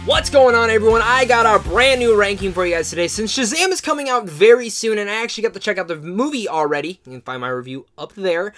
What's going on, everyone? I got a brand new ranking for you guys today. Since Shazam is coming out very soon, and I actually got to check out the movie already, you can find my review up there,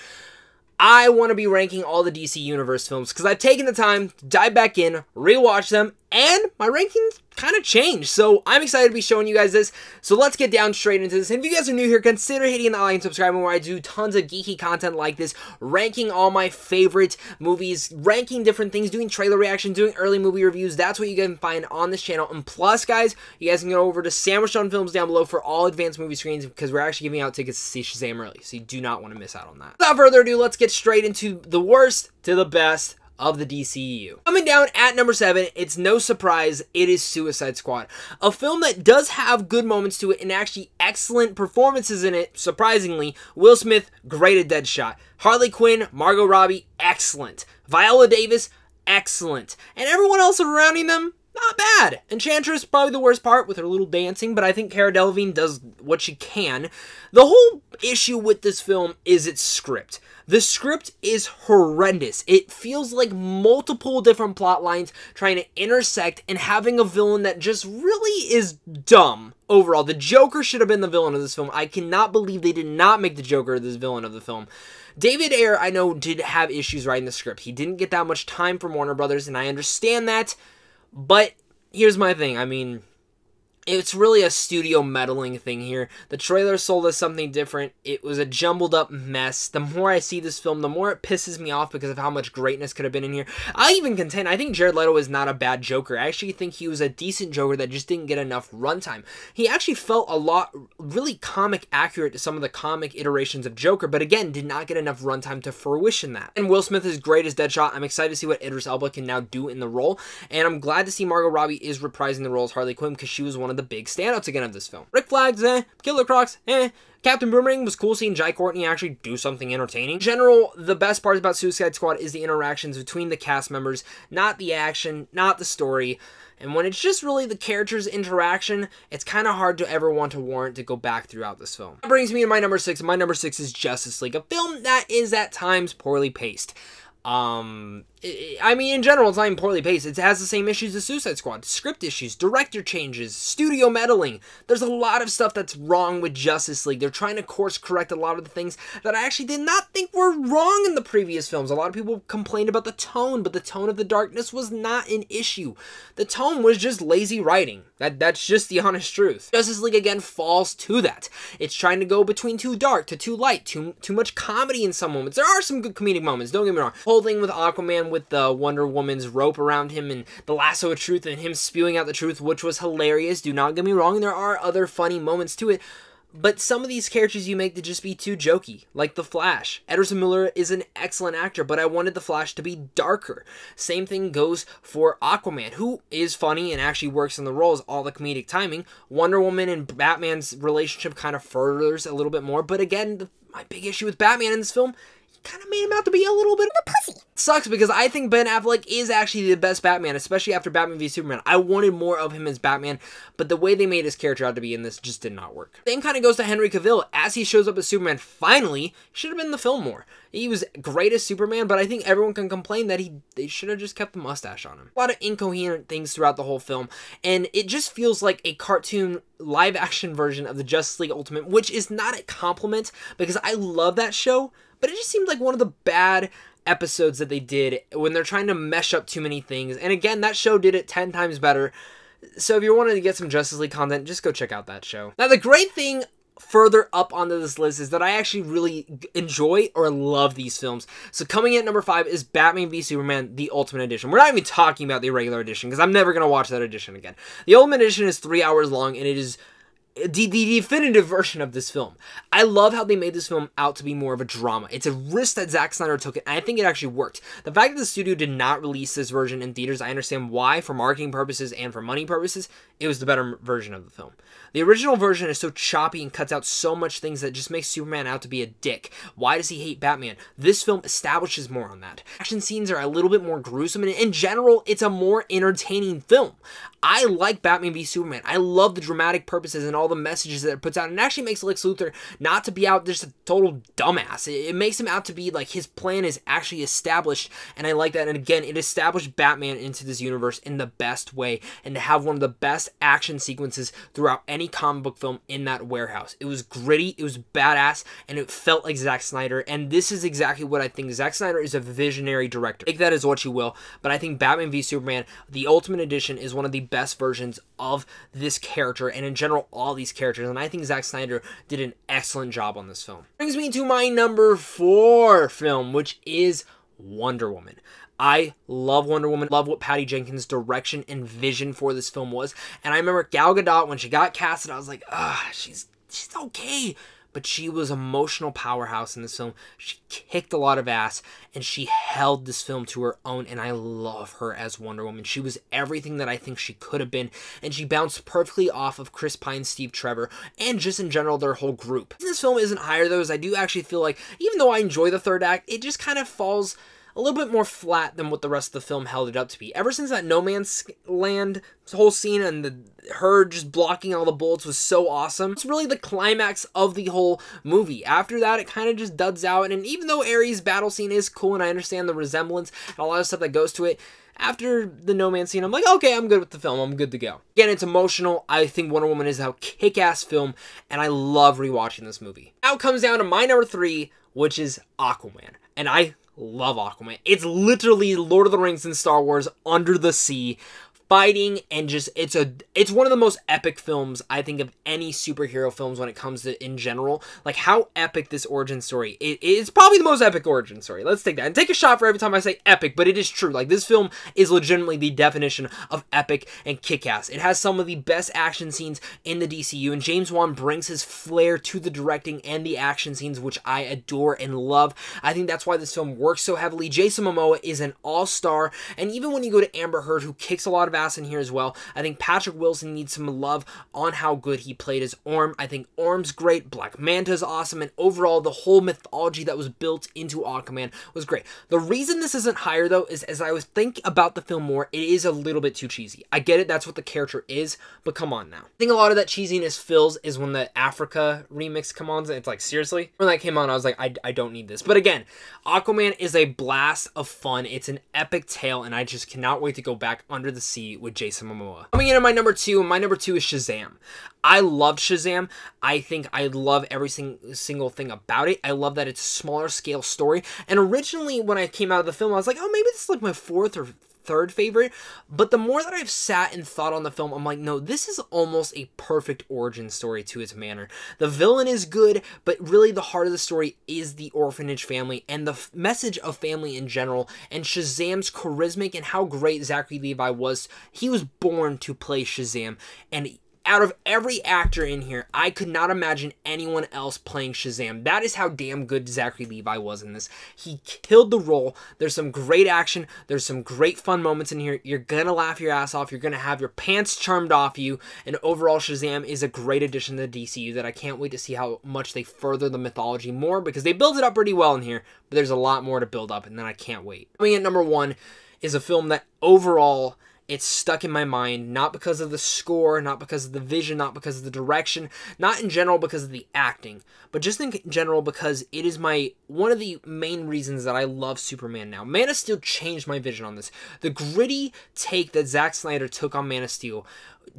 I want to be ranking all the DC Universe films because I've taken the time to dive back in, rewatch them, and my rankings kind of changed. So I'm excited to be showing you guys this. So let's get down straight into this. And if you guys are new here, consider hitting that like and subscribing where I do tons of geeky content like this, ranking all my favorite movies, ranking different things, doing trailer reactions, doing early movie reviews. That's what you can find on this channel. And plus, guys, you guys can go over to Sandwich on Films down below for all advanced movie screens because we're actually giving out tickets to see Shazam early. So you do not want to miss out on that. Without further ado, let's get straight into the worst to the best of the DCEU. Coming down at number 7, it's no surprise, it is Suicide Squad. A film that does have good moments to it and actually excellent performances in it, surprisingly. Will Smith, great at Deadshot. Harley Quinn, Margot Robbie, excellent. Viola Davis, excellent. And everyone else surrounding them, not bad. Enchantress, probably the worst part with her little dancing, but I think Cara Delevingne does what she can. The whole issue with this film is its script. The script is horrendous. It feels like multiple different plot lines trying to intersect and having a villain that just really is dumb overall. The Joker should have been the villain of this film. I cannot believe they did not make the Joker this villain of the film. David Ayer, I know, did have issues writing the script. He didn't get that much time from Warner Brothers, and I understand that. But here's my thing. I mean, it's really a studio meddling thing here. The trailer sold us something different. It was a jumbled up mess. The more I see this film, the more it pisses me off because of how much greatness could have been in here. I even contend, I think Jared Leto is not a bad Joker. I actually think he was a decent Joker that just didn't get enough runtime. He actually felt a lot really comic accurate to some of the comic iterations of Joker, but again, did not get enough runtime to fruition that. And Will Smith is great as Deadshot. I'm excited to see what Idris Elba can now do in the role, and I'm glad to see Margot Robbie is reprising the role as Harley Quinn because she was one of the big standouts again of this film. Rick Flags, Killer Crocs, Captain Boomerang was cool seeing Jai Courtney actually do something entertaining. In general, the best part about Suicide Squad is the interactions between the cast members, not the action, not the story. And when it's just really the characters' interaction, it's kind of hard to ever want to warrant to go back throughout this film. That brings me to my number 6. My number 6 is Justice League, a film that is at times poorly paced. I mean, in general, it's not even poorly paced. It has the same issues as Suicide Squad. Script issues, director changes, studio meddling. There's a lot of stuff that's wrong with Justice League. They're trying to course correct a lot of the things that I actually did not think were wrong in the previous films. A lot of people complained about the tone, but the tone of the darkness was not an issue. The tone was just lazy writing. That's just the honest truth. Justice League, again, falls to that. It's trying to go between too dark to too light, too much comedy in some moments. There are some good comedic moments, don't get me wrong. The whole thing with Aquaman with the Wonder Woman's rope around him and the lasso of truth and him spewing out the truth, which was hilarious. Do not get me wrong, there are other funny moments to it. But some of these characters you make to just be too jokey, like The Flash. Edward Miller is an excellent actor, but I wanted The Flash to be darker. Same thing goes for Aquaman, who is funny and actually works in the role as all the comedic timing. Wonder Woman and Batman's relationship kind of furthers a little bit more, but again, my big issue with Batman in this film, kind of made him out to be a little bit of a pussy. It sucks because I think Ben Affleck is actually the best Batman, especially after Batman v Superman. I wanted more of him as Batman, but the way they made his character out to be in this just did not work. Same kind of goes to Henry Cavill. As he shows up as Superman, finally, he should have been in the film more. He was great as Superman, but I think everyone can complain that they should have just kept the mustache on him. A lot of incoherent things throughout the whole film, and it just feels like a cartoon live-action version of the Justice League Ultimate, which is not a compliment because I love that show, but it just seemed like one of the bad episodes that they did when they're trying to mesh up too many things. And again, that show did it 10 times better. So if you're wanting to get some Justice League content, just go check out that show. Now, the great thing further up onto this list is that I actually really enjoy or love these films. So coming in at number 5 is Batman v Superman, the Ultimate Edition. We're not even talking about the regular edition because I'm never going to watch that edition again. The Ultimate Edition is 3 hours long and it is the definitive version of this film. I love how they made this film out to be more of a drama. It's a risk that Zack Snyder took, and I think it actually worked. The fact that the studio did not release this version in theaters, I understand why, for marketing purposes and for money purposes. It was the better version of the film. The original version is so choppy and cuts out so much things that just makes Superman out to be a dick. Why does he hate Batman? This film establishes more on that. Action scenes are a little bit more gruesome, and in general, it's a more entertaining film. I like Batman v Superman. I love the dramatic purposes and all all the messages that it puts out, and it actually makes Lex Luthor not to be out just a total dumbass. It makes him out to be like his plan is actually established, and I like that. And again, it established Batman into this universe in the best way, and to have one of the best action sequences throughout any comic book film in that warehouse. It was gritty, it was badass, and it felt like Zack Snyder, and this is exactly what I think. Zack Snyder is a visionary director. Take that as what you will, but I think Batman v Superman, the Ultimate Edition, is one of the best versions of this character, and in general, all these characters, and I think Zack Snyder did an excellent job on this film. Brings me to my number 4 film, which is Wonder Woman. I love Wonder Woman, love what Patty Jenkins' direction and vision for this film was, and I remember Gal Gadot, when she got casted, I was like, she's okay, but she was an emotional powerhouse in this film. She kicked a lot of ass, and she held this film to her own, and I love her as Wonder Woman. She was everything that I think she could have been, and she bounced perfectly off of Chris Pine, Steve Trevor, and just in general, their whole group. This film isn't higher, though, as I do actually feel like, even though I enjoy the third act, it just kind of falls a little bit more flat than what the rest of the film held it up to be. Ever since that No Man's Land whole scene and her just blocking all the bullets was so awesome, it's really the climax of the whole movie. After that, it kind of just duds out, and even though Ares' battle scene is cool and I understand the resemblance and a lot of stuff that goes to it, after the No Man scene, I'm like, okay, I'm good with the film. I'm good to go. Again, it's emotional. I think Wonder Woman is a kick-ass film, and I love rewatching this movie. Now it comes down to my number 3, which is Aquaman. And I love Aquaman. It's literally Lord of the Rings and Star Wars under the sea, fighting, and just it's one of the most epic films I think of any superhero films when it comes to in general. Like how epic this origin story it's probably the most epic origin story. Let's take that and take a shot for every time I say epic, but it is true. Like this film is legitimately the definition of epic and kick-ass. It has some of the best action scenes in the DCU, and James Wan brings his flair to the directing and the action scenes, which I adore and love. I think that's why this film works so heavily. Jason Momoa is an all-star, and even when you go to Amber Heard, who kicks a lot of ass in here as well, I think Patrick Wilson needs some love on how good he played as Orm. I think Orm's great, Black Manta's awesome, and overall the whole mythology that was built into Aquaman was great. The reason this isn't higher though is as I was thinking about the film more, it is a little bit too cheesy. I get it, that's what the character is, but come on now. I think a lot of that cheesiness fills is when the Africa remix comes on, and it's like, seriously? When that came on, I was like, I don't need this. But again, Aquaman is a blast of fun. It's an epic tale, and I just cannot wait to go back under the sea with Jason Momoa. Coming in at my number 2, my number 2 is Shazam. I loved Shazam. I think I love every single thing about it. I love that it's a smaller scale story. And originally, when I came out of the film, I was like, oh, maybe this is like my 4th or 3rd favorite, but the more that I've sat and thought on the film, I'm like, no, this is almost a perfect origin story to its manner. The villain is good, but really the heart of the story is the orphanage family and the message of family in general, and Shazam's charisma and how great Zachary Levi was. He was born to play Shazam, and out of every actor in here, I could not imagine anyone else playing Shazam. That is how damn good Zachary Levi was in this. He killed the role. There's some great action. There's some great fun moments in here. You're gonna laugh your ass off. You're gonna have your pants charmed off you. And overall, Shazam is a great addition to the DCU that I can't wait to see how much they further the mythology more, because they build it up pretty well in here, but there's a lot more to build up, and then I can't wait. Coming in at number 1 is a film that overall, it's stuck in my mind, not because of the score, not because of the vision, not because of the direction, not in general because of the acting, but just in general because it is one of the main reasons that I love Superman now. Man of Steel changed my vision on this. The gritty take that Zack Snyder took on Man of Steel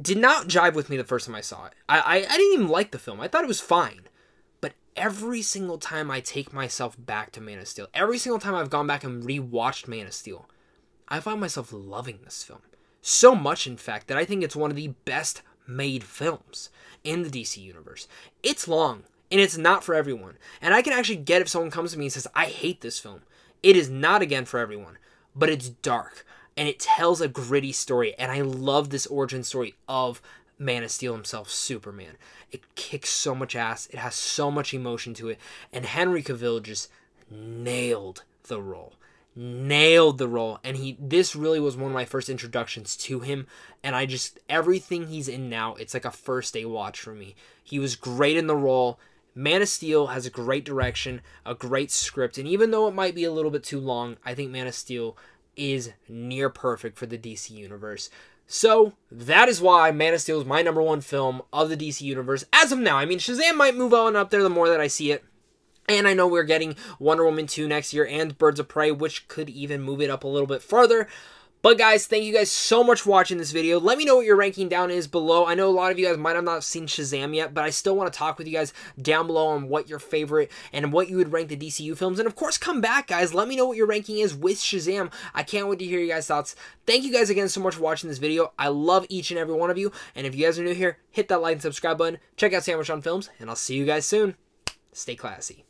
did not jive with me the first time I saw it. I didn't even like the film. I thought it was fine. But every single time I take myself back to Man of Steel, every single time I've gone back and rewatched Man of Steel, I find myself loving this film. So much, in fact, that I think it's one of the best made films in the DC universe. It's long, and it's not for everyone. And I can actually get if someone comes to me and says, I hate this film. It is not, again, for everyone. But it's dark, and it tells a gritty story. And I love this origin story of Man of Steel himself, Superman. It kicks so much ass. It has so much emotion to it. And Henry Cavill just nailed the role. And this really was one of my first introductions to him, and everything he's in now, it's like a first day watch for me. He was great in the role. Man of Steel has a great direction, a great script, and even though it might be a little bit too long, I think Man of Steel is near perfect for the DC universe. So, that is why Man of Steel is my #1 film of the DC Universe as of now. I mean, Shazam might move on up there the more that I see it. And I know we're getting Wonder Woman 2 next year and Birds of Prey, which could even move it up a little bit further. But guys, thank you guys so much for watching this video. Let me know what your ranking down is below. I know a lot of you guys might have not seen Shazam yet, but I still want to talk with you guys down below on what your favorite and what you would rank the DCU films. And of course, come back, guys. Let me know what your ranking is with Shazam. I can't wait to hear you guys' thoughts. Thank you guys again so much for watching this video. I love each and every one of you. And if you guys are new here, hit that like and subscribe button. Check out Sandwich on Films, and I'll see you guys soon. Stay classy.